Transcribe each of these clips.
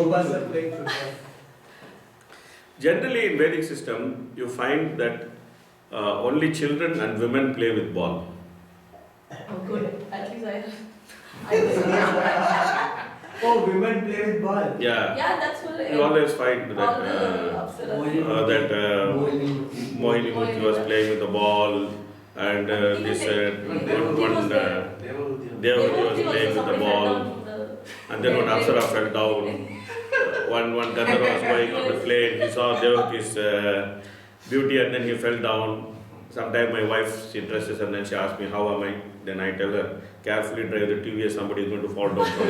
Gopals are playing football. Generally, in Vedic system, you find that only children and women play with ball. Oh, good. At least I Oh, women play with ball. Yeah, yeah, that's what you always find that all the Apsaras. Mohini Murthy was playing with the ball, and this one Devahuti was playing with the ball, and then one Apsara fell down. One Gandharva was going on the plane, he saw Devahuti's beauty and then he fell down. Sometime my wife, she dresses and then she asked me, how am I? Then I tell her, carefully drive the TV, somebody is going to fall down from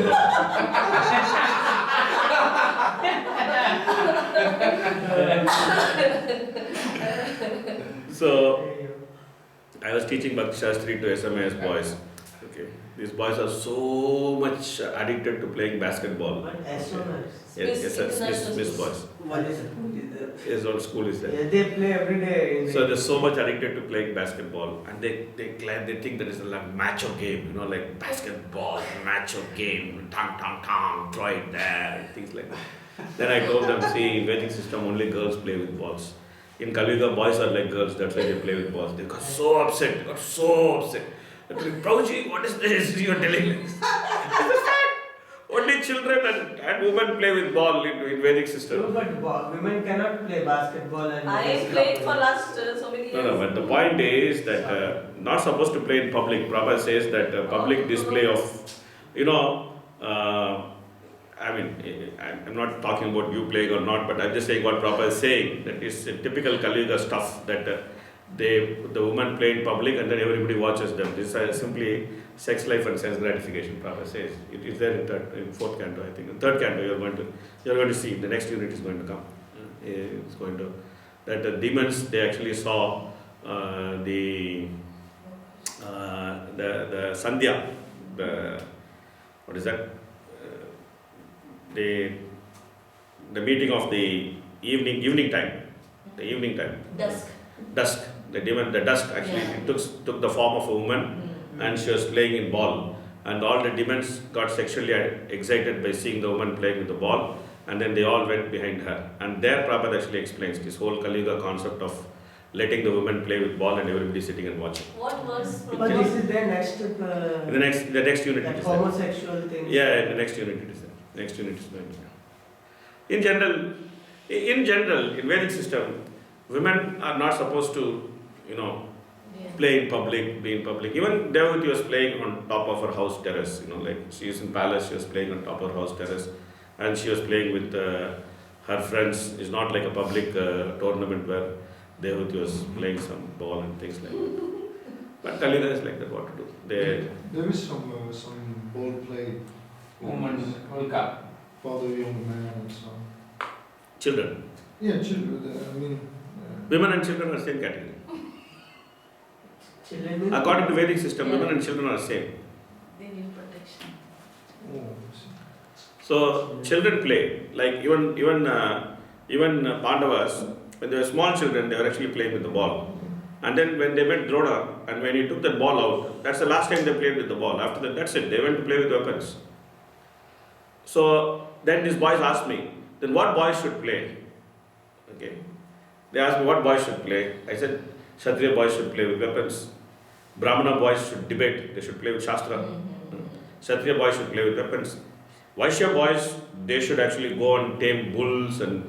So, I was teaching Bhakti Shastri to SMAS boys. Okay. These boys are so much addicted to playing basketball. But SMS. Yes, Miss boys. What is it? His old school is there. Yeah, they play every day. In So they're so much addicted to playing basketball, and they think that it's a macho game, like basketball, macho game, tang, throw it there, things like that. Then I told them, see, in Vedic system only girls play with balls. In Kali Yuga, boys are like girls, that's why they play with balls. They got so upset. Prabhuji, what is this you're telling me? Only children and women play with ball in Vedic system. No, but women cannot play basketball and. I played for last so many years. No, but the point is that not supposed to play in public. Prabhupada says that public display of, I'm not talking about you playing or not, but I'm just saying what Prabhupada is saying, that is typical Kali Yuga stuff, that the women play in public and then everybody watches them. This is simply sex life and sense gratification, Prabhupada says. It is there in fourth canto, I think. In third canto, you're going to see, the next unit is going to come. It's going to, that the demons, they actually saw the Sandhya, what is that? The meeting of the evening time, dusk. The demon, the dusk actually took the form of a woman, and she was playing in ball, and all the demons got sexually excited by seeing the woman playing with the ball, and then they all went behind her. And there Prabhupada actually explains this whole Kali Yuga concept of letting the women play with ball and everybody sitting and watching. What was But this is their next. The next unit. That homosexual thing. Yeah, the next unit it is there. Next unit is going to be. In general, in Vedic system, women are not supposed to, play in public, be in public. Even Devahuti was playing on top of her house terrace, like she is in palace, she was playing on top of her house terrace, and she was playing with her friends. It's not like a public tournament where Devahuti was playing some ball and things like that. But Kali Yuga is like that, what to do. There is some ball play. Women's World Cup. For the young man and so on. Children. Yeah, children. Women and children are same category. Children. According to Vedic system, women and children are same. They need protection. Oh, I see. So children play. Like even Pandavas, when they were small children, they were actually playing with the ball. And then when they met Drona, and when he took that ball out, that's the last time they played with the ball. After that, that's it. They went to play with weapons. So then these boys asked me, then what boys should play? Okay. They asked me what boys should play. I said, Kshatriya boys should play with weapons. Brahmana boys should debate. They should play with Shastra. Kshatriya boys should play with weapons. Vaishya boys, they should actually go and tame bulls and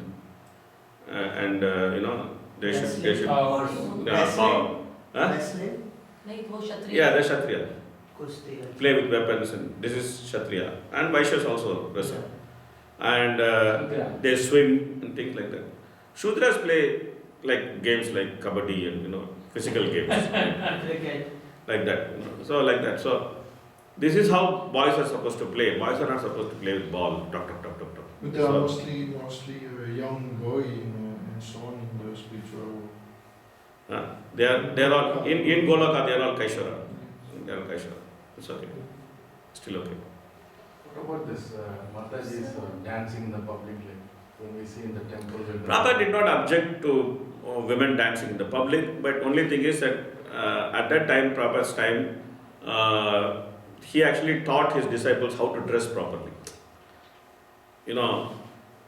they should Wrestling? Yeah, they're Kshatriya. Kusti. Play with weapons, and this is Kshatriya. And Vaishyas also wrestle. And they swim and things like that. Shudras play like games like kabaddi and physical games Cricket. like that. So like that. So this is how boys are supposed to play. Boys are not supposed to play with ball. Talk. But they are mostly a young boy and so on in the spiritual. They are all in Goloka. They are all Kaishara. They are all Kaishara. It's okay. Still okay. What about this Mataji's dancing in the public, like when we see in the temple? Prabhupada did not object to women dancing in the public, but only thing is that at that time, Prabhupada's time, he actually taught his disciples how to dress properly.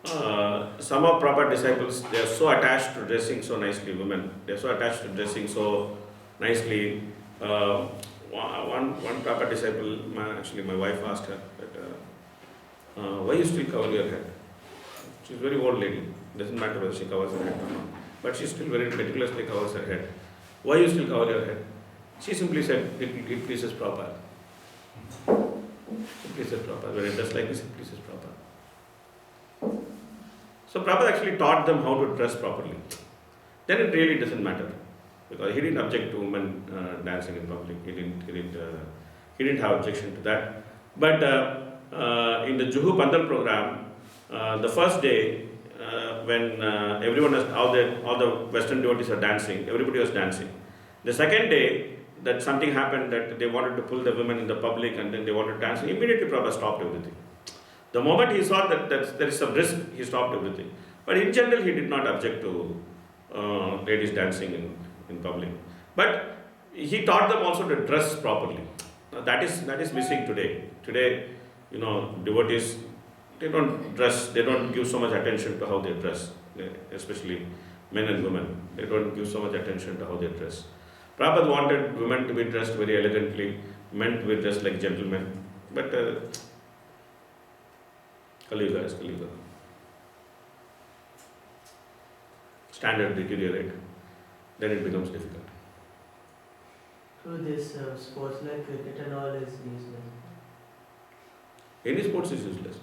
some of Prabhupada disciples, they are so attached to dressing so nicely, women. They are so attached to dressing so nicely. One Prabhupada disciple, my wife asked her that, why you still cover your head? She's a very old lady. Doesn't matter whether she covers her head or not. But she still very meticulously covers her head. Why you still cover your head? She simply said, it pleases Prabhupada. It pleases Prabhupada. When it does like this, it pleases Prabhupada. So Prabhupada actually taught them how to dress properly. Then it really doesn't matter. Because he didn't object to women dancing in public. He didn't have objection to that. But in the Juhu Pandal program, the first day, when everyone was, all the Western devotees are dancing, everybody was dancing. The second day, that something happened that they wanted to pull the women in the public and then they wanted to dance. Immediately Prabhupada stopped everything. The moment he saw that there is some risk, he stopped everything. But in general, he did not object to ladies dancing in public. But he taught them also to dress properly. Now that is missing today. Today, devotees, they don't dress, they don't give so much attention to how they dress, especially men and women. They don't give so much attention to how they dress. Prabhupada wanted women to be dressed very elegantly, men to be dressed like gentlemen. But Kali Yuga is Kali Yuga. Standard deteriorate, then it becomes difficult. Through this sports like cricket and all is useless. Any sports is useless.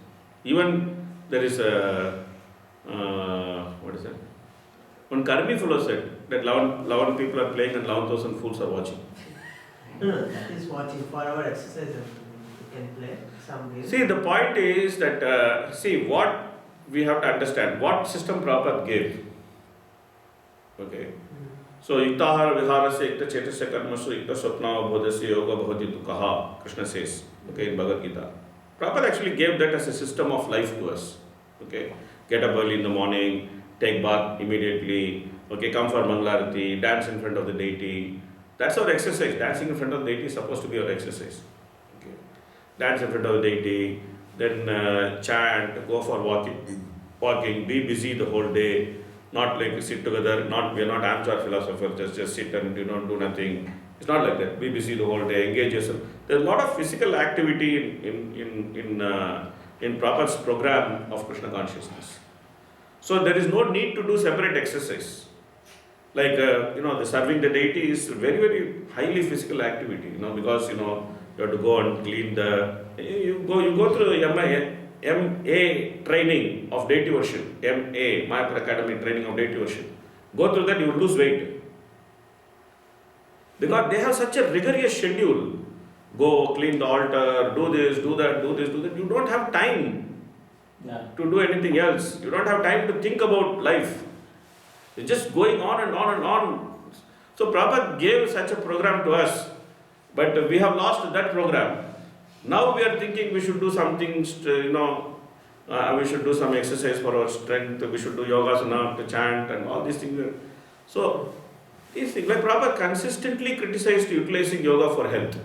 Even there is a, what is that? One Karmi fellow said that 11 people are playing and 11,000 fools are watching. No, that is watching for our exercise. You can play some games. See, the point is that, what we have to understand, what system Prabhupada gave. Okay. So, Yuktahara Viharasya Yukta Chetasya Karmasu Yukta Swapna Bodhasya Yoga Bhavati Tukaha, Krishna says, okay, in Bhagavad Gita. Prabhupada actually gave that as a system of life to us. Okay. Get up early in the morning, take bath immediately, okay, come for Mangalarati, dance in front of the deity. That's our exercise. Dancing in front of the deity is supposed to be our exercise. Okay. Dance in front of the deity, then chant, go for walking, be busy the whole day, not like sit together, we are not amateur philosophers, just sit and do nothing. It's not like that. Be busy the whole day, engage yourself. There's a lot of physical activity in Prabhupada's program of Krishna consciousness. So there is no need to do separate exercise. Like, the serving the deity is very, very highly physical activity, because, you have to go and clean you go through the MA training of deity worship, MA, Mayapur Academy training of deity worship. Go through that, you will lose weight. Because they have such a rigorous schedule. Go clean the altar, do this, do that, do this, do that. You don't have time to do anything else. You don't have time to think about life. It's just going on and on and on. So Prabhupada gave such a program to us, but we have lost that program. Now we are thinking we should do something, we should do some exercise for our strength, we should do yogasana to chant and all these things. So, these things, like Prabhupada consistently criticized utilizing yoga for health.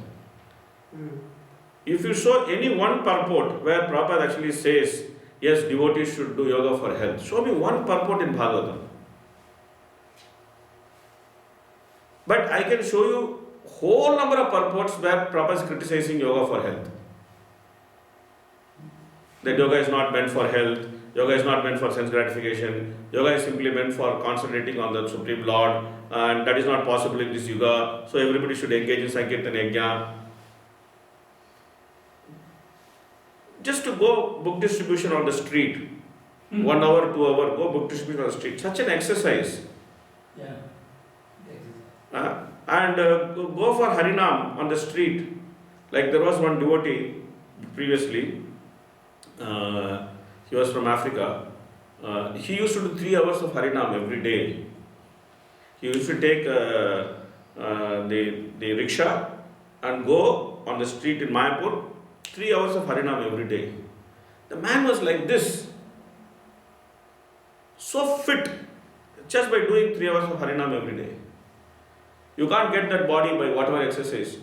If you show any one purport where Prabhupada actually says, yes, devotees should do yoga for health, show me one purport in Bhagavatam. But I can show you whole number of purports where Prabhupada is criticizing yoga for health. That yoga is not meant for health, yoga is not meant for sense gratification, yoga is simply meant for concentrating on the Supreme Lord, and that is not possible in this yuga, so everybody should engage in Sankirtan Yajna. Just to go book distribution on the street, 1 hour, 2 hour, go book distribution on the street, such an exercise. Yeah. And go for Harinam on the street. Like there was one devotee previously, he was from Africa. He used to do 3 hours of Harinam every day. He used to take the rickshaw and go on the street in Mayapur, 3 hours of Harinam every day. The man was like this, so fit, just by doing 3 hours of Harinam every day. You can't get that body by whatever exercise.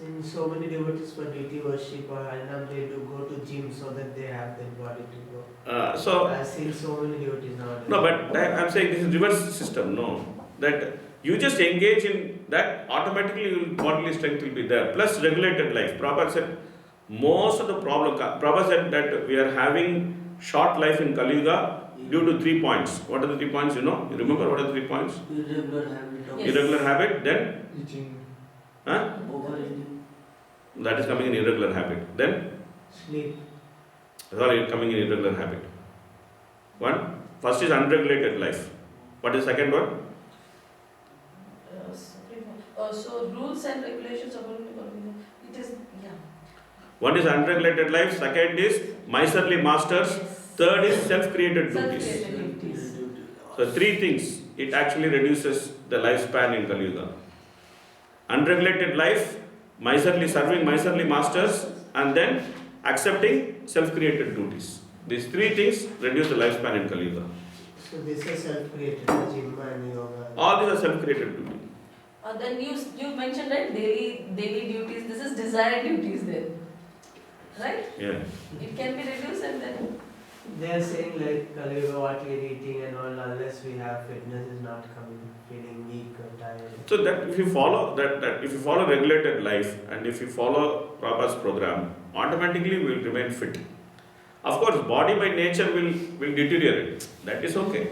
Since so many devotees for deity worship or Harinam, they do go to gym so that they have that body to go. So I've seen so many devotees nowadays. no, but I'm saying this is reverse system. No, that you just engage in that, automatically your bodily strength will be there. Plus regulated life. Prabhupada said most of the problem. Prabhupada said that we are having short life in Kali Yuga due to 3 points. What are the 3 points? You know? You remember what are the 3 points? Irregular habit of Yes. Irregular habit. Then, Eating. huh? overeating, That is coming in irregular habit. Then, sleep. that's all coming in irregular habit. One. First is unregulated life. What is the second one? So rules and regulations according to Govinda, it is, yeah. One is unregulated life. Second is miserly masters. Third is self-created duties. Self-created duties. So 3 things. It actually reduces the lifespan in Kali Yuga. Unregulated life, serving miserly masters, and then accepting self-created duties. These 3 things reduce the lifespan in Kali Yuga. So this is self-created, the gym and yoga. All these are self-created duties. Then you mentioned that daily duties, this is desired duties then, right? Yeah. It can be reduced and then, They are saying like Kali Yuga, what we are eating and all, unless we have fitness is not coming, feeling weak or tired. So that if you follow that if you follow regulated life and if you follow Prabhupada's program, automatically we will remain fit. Of course, body by nature will deteriorate. That is okay.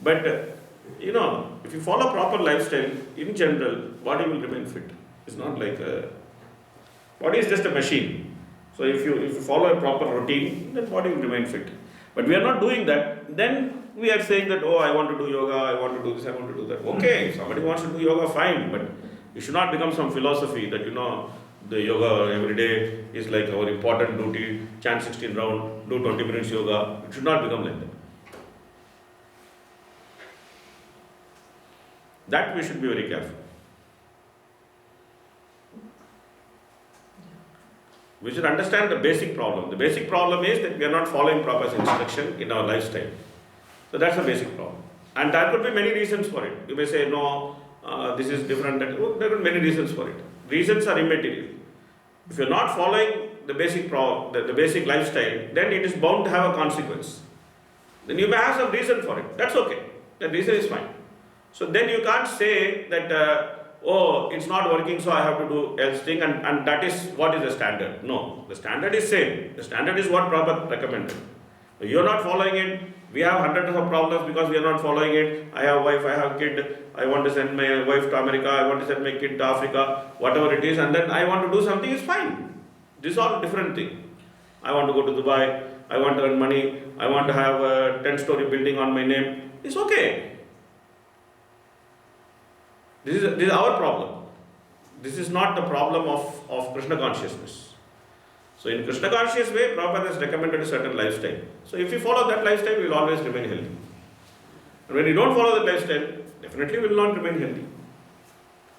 But if you follow proper lifestyle, in general, body will remain fit. It's not like body is just a machine. So if you follow a proper routine, then body will remain fit. But we are not doing that. Then we are saying that, oh, I want to do yoga, I want to do this, I want to do that. Okay, if somebody wants to do yoga, fine. But it should not become some philosophy that the yoga every day is like our important duty. Chant 16 round, do 20 minutes yoga. It should not become like that. That we should be very careful. We should understand the basic problem. The basic problem is that we are not following proper instruction in our lifestyle. So that's the basic problem. And there could be many reasons for it. You may say, no, this is different. There are many reasons for it. Reasons are immaterial. If you are not following the basic lifestyle, then it is bound to have a consequence. Then you may have some reason for it. That's okay. The reason is fine. So then you can't say that, it's not working, so I have to do else thing, and that is what is the standard. No, the standard is same. The standard is what Prabhupada recommended. You are not following it. We have hundreds of problems because we are not following it. I have wife, I have kid. I want to send my wife to America. I want to send my kid to Africa. Whatever it is, and then I want to do something is fine. This is all different thing. I want to go to Dubai. I want to earn money. I want to have a 10-story building on my name. It's okay. This is our problem. This is not the problem of Krishna consciousness. So in Krishna conscious way, Prabhupada has recommended a certain lifestyle. So if you follow that lifestyle, we will always remain healthy. And when you don't follow that lifestyle, definitely will not remain healthy.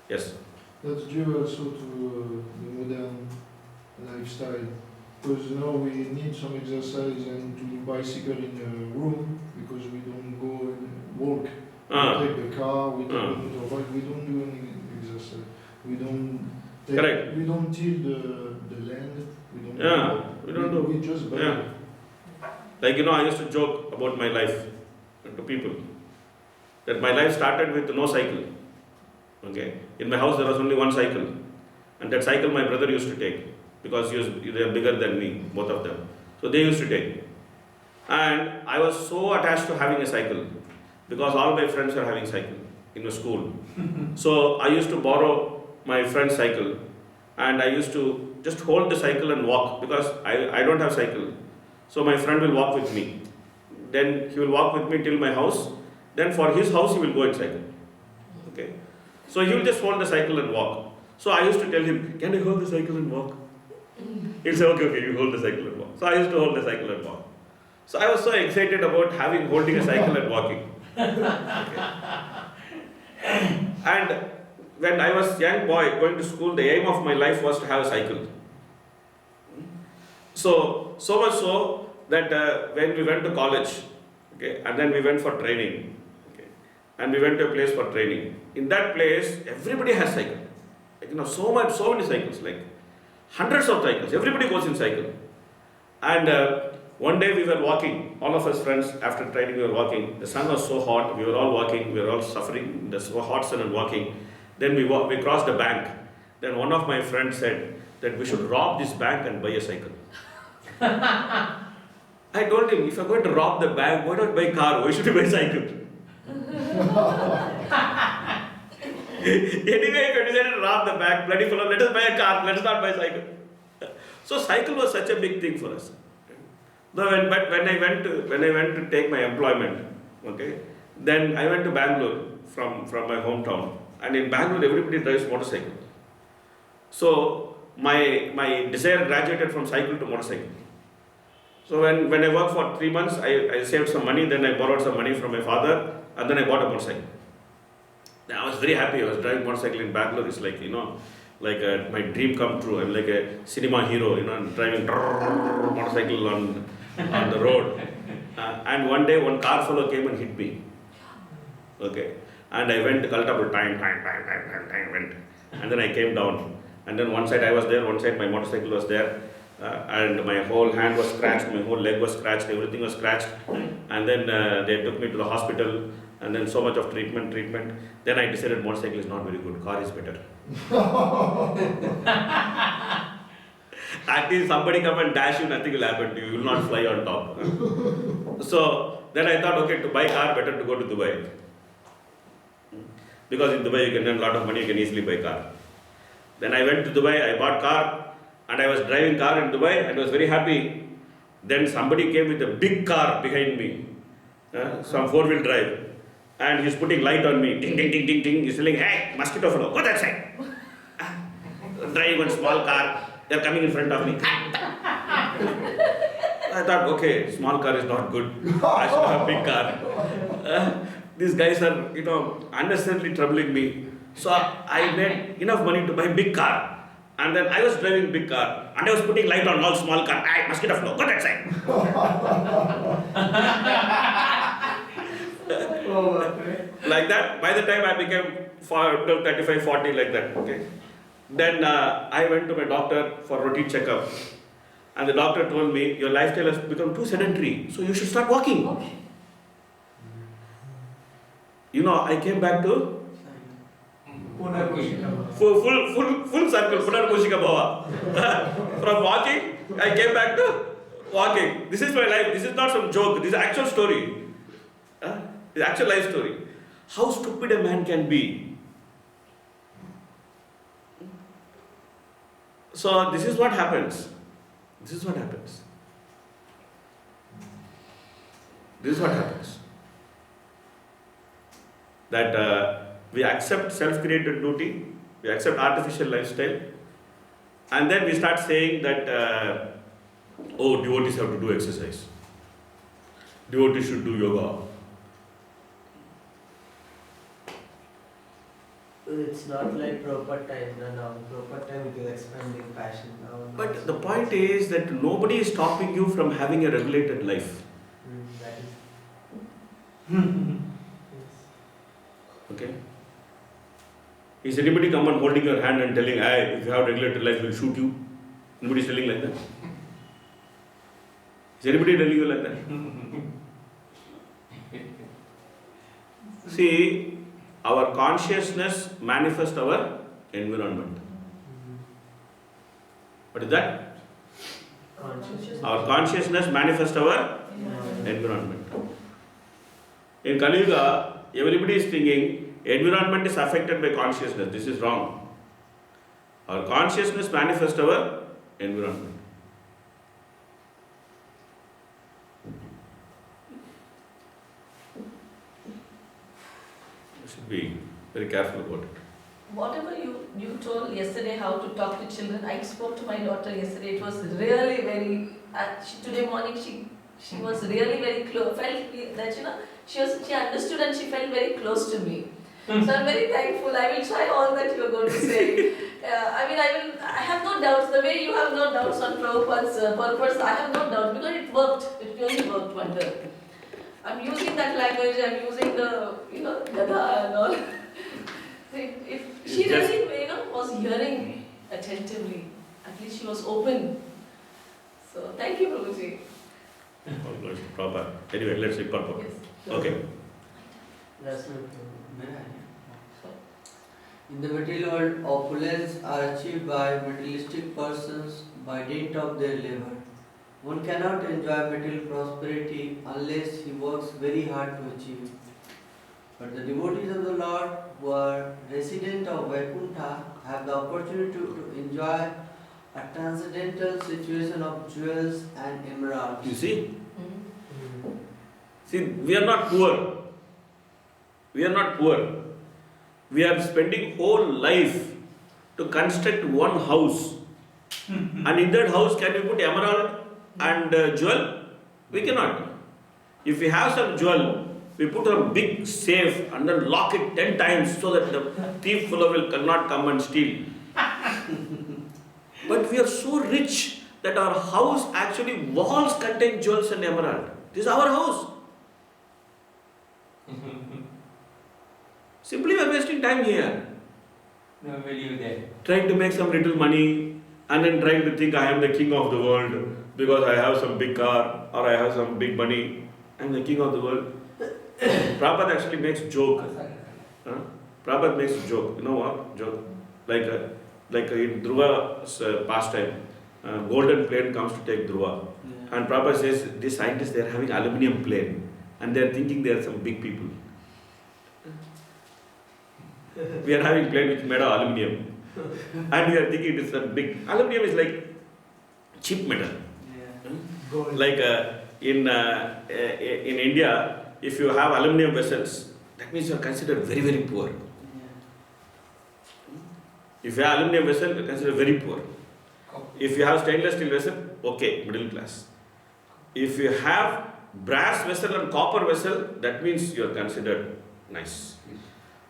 Yes? That's due also to the modern lifestyle. Because now we need some exercise and to do bicycle in a room because we don't go and walk. We take the car, we don't do any exercise. We don't Correct. We don't till the land. We don't do. We just buy. Yeah. Like I used to joke about my life to people. That my life started with no cycle. Okay. In my house there was only one cycle. And that cycle my brother used to take. Because they are bigger than me, both of them. So they used to take. And I was so attached to having a cycle. Because all my friends were having cycle in the school. So I used to borrow my friend's cycle and I used to just hold the cycle and walk because I don't have cycle. So my friend will walk with me. Then he will walk with me till my house. Then for his house he will go and cycle. Okay. So he will just hold the cycle and walk. So I used to tell him, can I hold the cycle and walk? He'll say, okay, you hold the cycle and walk. So I used to hold the cycle and walk. So I was so excited about holding a cycle and walking. And when I was young boy going to school, the aim of my life was to have a cycle. So much so that when we went to college, okay, and then we went for training, okay, and we went to a place for training. In that place, everybody has cycle. Like, so many cycles, like hundreds of cycles. Everybody goes in cycle. And one day we were walking, all of us friends, after training we were walking. The sun was so hot, we were all walking, we were all suffering in the so hot sun and walking. Then we crossed the bank. Then one of my friends said that we should rob this bank and buy a cycle. I told him, if you're going to rob the bank, why not buy a car? Why should you buy a cycle? Anyway, if you decided to rob the bank, bloody fellow, let us buy a car, let us not buy a cycle. So cycle was such a big thing for us. But when I went to take my employment, okay, then I went to Bangalore from my hometown, and in Bangalore everybody drives motorcycle. So my desire graduated from cycle to motorcycle. So when I worked for 3 months, I saved some money, then I borrowed some money from my father, and then I bought a motorcycle. Then I was very happy. I was driving motorcycle in Bangalore. It's like, like my dream come true. I'm like a cinema hero, I'm driving motorcycle on the road. And one day, one car fellow came and hit me. Okay. And I went Kaltapur, time, went. And then I came down. And then one side I was there, one side my motorcycle was there. And my whole hand was scratched, my whole leg was scratched, everything was scratched. And then they took me to the hospital, and then so much of treatment. Then I decided motorcycle is not very good, car is better. At least somebody come and dash you, nothing will happen to you, you will not fly on top. So then I thought, okay, to buy car, better to go to Dubai. Because in Dubai you can earn a lot of money, you can easily buy car. Then I went to Dubai, I bought car, and I was driving car in Dubai and was very happy. Then somebody came with a big car behind me, some 4-wheel drive, and he's putting light on me, ding, ding, ding, ding, ding. He's telling, hey, mosquito fellow, go that side. Drive one small car, they're coming in front of me. I thought, okay, small car is not good, I should have a big car. These guys are, unnecessarily troubling me. So I made enough money to buy a big car. And then I was driving big car, and I was putting light on all small car. Hey, mosquito flow, go that side. Like that, by the time I became 35, 40, like that, okay. Then I went to my doctor for routine checkup. And the doctor told me, your lifestyle has become too sedentary, so you should start walking. Okay. I came back to full circle, Punarposhika Bhava. From walking, I came back to walking. This is my life. This is not some joke. This is actual story. This is actual life story. How stupid a man can be. So this is what happens. This is what happens. This is what happens. That we accept self-created duty, we accept artificial lifestyle, and then we start saying that, devotees have to do exercise. Devotees should do yoga. It's not like proper time now. Proper time it is expanding passion now. But the point is that nobody is stopping you from having a regulated life. That is. Okay? Is anybody come and holding your hand and telling, hey, if you have regulated life, we'll shoot you? Nobody is telling like that? Is anybody telling you like that? See, our consciousness manifests our environment. What is that? Consciousness. Our consciousness manifests our environment. In Kali Yuga, everybody is thinking environment is affected by consciousness. This is wrong. Our consciousness manifests our environment. You should be very careful about it. Whatever you told yesterday how to talk to children, I spoke to my daughter yesterday. It was really very. Today morning she was really very close. Felt that she understood and she felt very close to me. So I'm very thankful. I will try all that you are going to say. I have no doubts. The way you have no doubts on Prabhupada's purpose, I have no doubt because it worked. It really worked wonder. I'm using that language. I'm using the Gada and all. If It's she just- really, was hearing attentively, at least she was open. So thank you, Prabhuji. Oh, it's proper. Anyway, let's see purport. Yes. Okay. That's not In the material world, opulence are achieved by materialistic persons by dint of their labor. One cannot enjoy material prosperity unless he works very hard to achieve it. But the devotees of the Lord who are resident of Vaikuntha have the opportunity to enjoy a transcendental situation of jewels and emeralds. You see? Mhm. See, we are not poor. We are not poor. We are spending whole life to construct one house. And in that house, can we put emerald and jewel? We cannot. If we have some jewel, we put a big safe and then lock it 10 times so that the thief fellow will cannot come and steal. But we are so rich that our house actually walls contain jewels and emerald. This is our house. Simply we are wasting time here. No value there. Trying to make some little money and then trying to think I am the king of the world because I have some big car or I have some big money. I am the king of the world. Prabhupada actually makes joke. Huh? Prabhupada makes a joke. You know what? Joke. Like in Dhruva's pastime, golden plane comes to take Dhruva. And Prabhupada says, these scientists, they are having aluminium plane and they are thinking they are some big people. We are having plane which is made of aluminium. And we are thinking it is a big. Aluminium is like cheap metal. gold. Like in India, if you have aluminium vessels, that means you are considered very, very poor. If you have aluminium vessel, you are considered very poor. If you have stainless steel vessel, okay, middle class. If you have brass vessel and copper vessel, that means you are considered nice.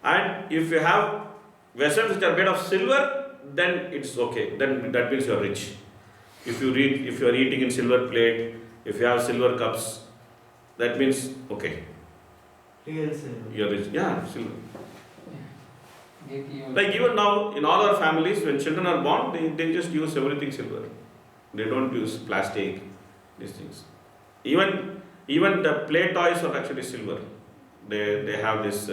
And if you have vessels which are made of silver, then it's okay. Then that means you are rich. If you are eating in silver plate, if you have silver cups, that means okay, Real silver. you are rich. Yeah, silver. Get you. Like even now, in all our families, when children are born, they just use everything silver. They don't use plastic, these things. Even the play toys are actually silver. They have this,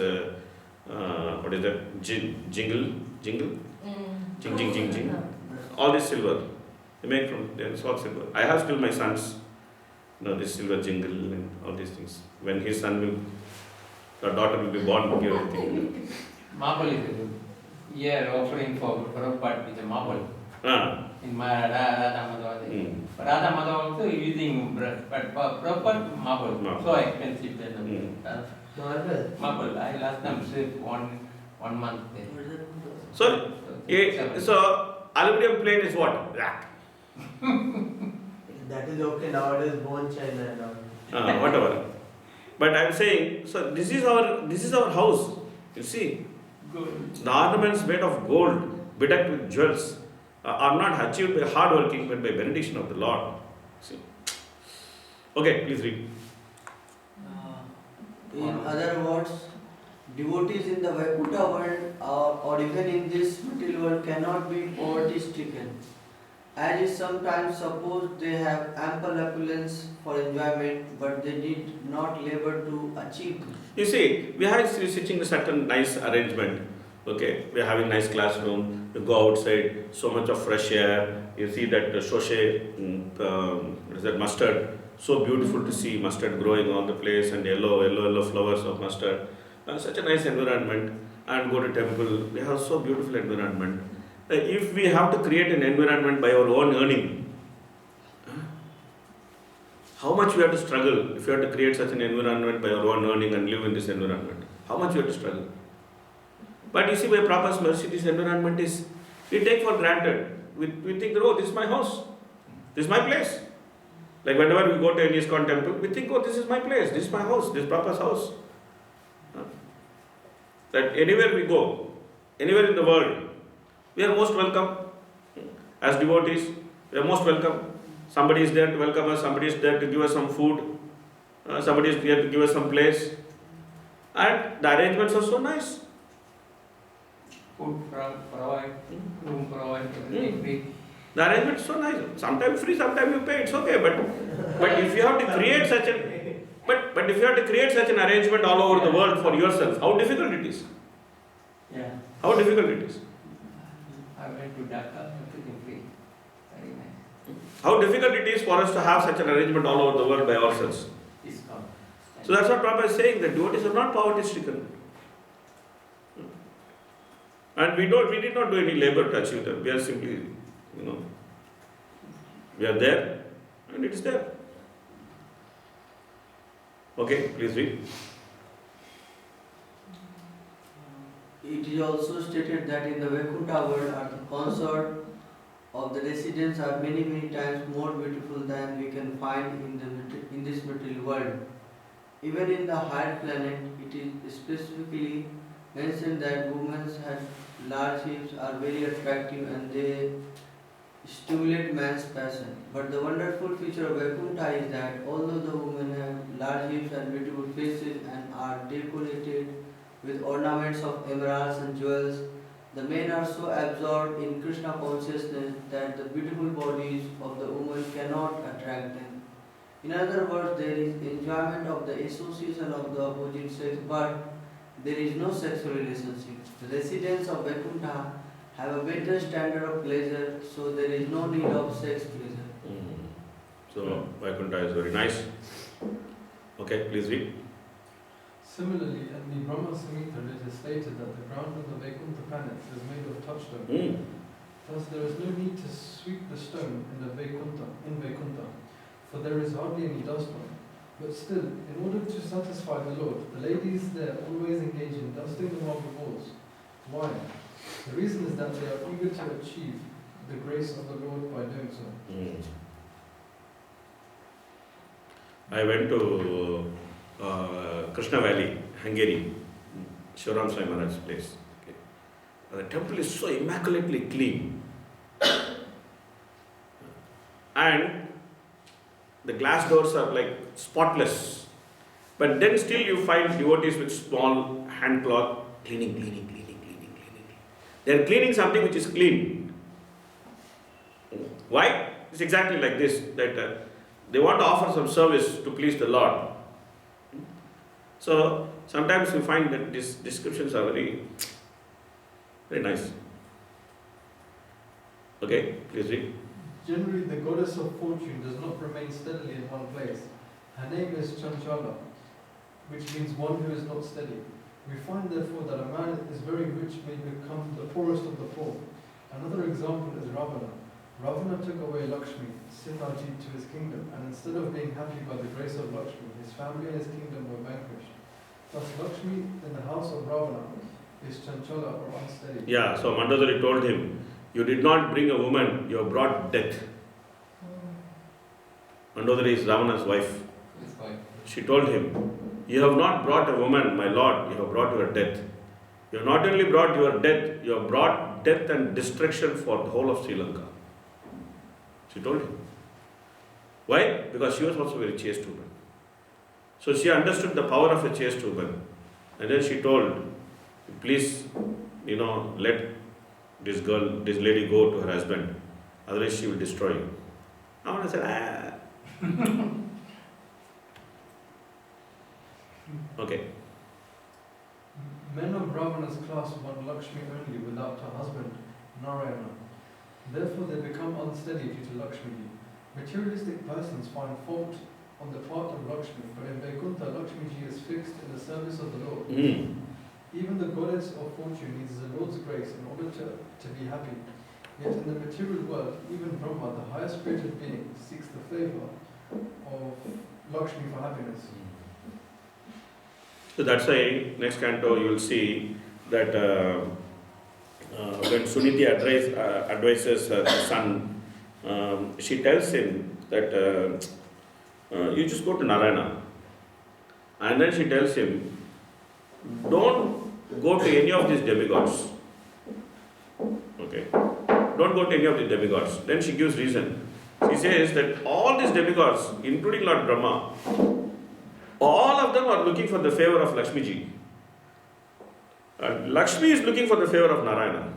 what is that, jingle, jing, jing, jing, jing. All this silver. They make it's all silver. I have still my sons, this silver jingle and all these things. When his daughter will be born, will give everything. Marble is a year offering for Prabhupada with the marble. In my Radha Madhava. Radha Madhava also using but for Prabhupada marble. Marble. So expensive then. Marble. Marble. I last time saved one month there. So, so aluminium plate is what? Rack. That is okay nowadays, bone china and all. Whatever. But I am saying, so this is our house. You see, Good. the ornaments made of gold, bedecked with jewels, are not achieved by hard working, but by benediction of the Lord. See. Okay, please read. In other words, devotees in the Vaikuntha world or even in this material world cannot be poverty stricken. As is sometimes supposed, they have ample opulence for enjoyment, but they did not labor to achieve it. You see, we have sitting a certain nice arrangement. Okay, we are having nice classroom. You go outside, so much of fresh air. You see that what is that, mustard? So beautiful to see mustard growing on the place and yellow flowers of mustard. Such a nice environment. And go to temple. We have so beautiful environment. If we have to create an environment by our own earning, how much we have to struggle if we have to create such an environment by our own earning and live in this environment? How much we have to struggle? But you see, by Prabhupada's mercy, this environment is, we take for granted. We think, oh, this is my house. This is my place. Like whenever we go to any ISKCON temple, we think, oh, this is my place. This is my house. This is Prabhupada's house. That anywhere we go, anywhere in the world, we are most welcome. As devotees, we are most welcome. Somebody is there to welcome us, somebody is there to give us some food, somebody is there to give us some place. And the arrangements are so nice. food provide, room provide, everything free. The arrangement is so nice. Sometimes free, sometimes you pay. It's okay, but if you have to create such an but if you have to create such an arrangement all over the world for yourself, how difficult it is? Yeah. How difficult it is? I went to Dhaka, everything free. Very nice. How difficult it is for us to have such an arrangement all over the world by ourselves. ISKCON. So that's what Prabhupada is saying, that devotees are not poverty stricken. And we did not do any labor to achieve that. We are simply, we are there and it is there. Okay, please read. It is also stated that in the Vaikuntha world are the consort of the residents are many times more beautiful than we can find in this material world. Even in the higher planet, it is specifically mentioned that women have large hips are very attractive and they stimulate man's passion. But the wonderful feature of Vaikuntha is that although the women have large hips and beautiful faces and are decorated with ornaments of emeralds and jewels, the men are so absorbed in Krishna consciousness that the beautiful bodies of the women cannot attract them. In other words, there is enjoyment of the association of the opposite sex, but there is no sexual relationship. The residents of Vaikuntha have a better standard of pleasure, so there is no need of sex pleasure. So Vaikuntha is very nice. Okay, please read. Similarly, in the Brahma Samhita, it is stated that the ground of the Vaikuntha planet is made of touchstone. Thus, there is no need to sweep the stone in Vaikuntha, for there is hardly any dust on it. But still, in order to satisfy the Lord, the ladies there always engage in dusting the marble walls. Why? The reason is that they are eager to achieve the grace of the Lord by doing so. I went to Krishna Valley, Hungary, Shivaram Swami Maharaj's place. Okay. The temple is so immaculately clean. And the glass doors are like spotless. But then still you find devotees with small hand cloth cleaning. They are cleaning something which is clean. Why? It's exactly like this, that they want to offer some service to please the Lord. So sometimes you find that these descriptions are very nice. Okay, please read. Generally, the goddess of fortune does not remain steadily in one place. Her name is Chanchala, which means one who is not steady. We find therefore that a man is very rich may become the poorest of the poor. Another example is Ravana. Ravana took away Lakshmi, Sitaji, to his kingdom, and instead of being happy by the grace of Lakshmi, his family and his kingdom were vanquished. Thus Lakshmi in the house of Ravana is Chanchala or unsteady. Yeah, so Mandodari told him, you did not bring a woman, you have brought death. Mandodari is Ravana's wife. She told him, you have not brought a woman, my lord, you have brought your death. You have not only brought your death, you have brought death and destruction for the whole of Sri Lanka. She told him. Why? Because she was also very chaste woman. So she understood the power of a chaste woman. And then she told, please, let this lady go to her husband, otherwise she will destroy you. Ravana said, Okay. Men of Ravana's class want Lakshmi only without her husband, Narayana. Therefore they become unsteady due to Lakshmi. Materialistic persons find fault on the part of Lakshmi, but in Vaikuntha, Lakshmi is fixed in the service of the Lord. Even the goddess of fortune needs the Lord's grace in order to be happy. Yet in the material world, even Brahma, the highest created being, seeks the favor of Lakshmi for happiness. So that's why next canto you will see that when Suniti advises her son, she tells him that you just go to Narayana. And then she tells him, don't go to any of these demigods. Okay? Don't go to any of these demigods. Then she gives reason. She says that all these demigods, including Lord Brahma, all of them are looking for the favor of Lakshmi ji. Lakshmi is looking for the favor of Narayana.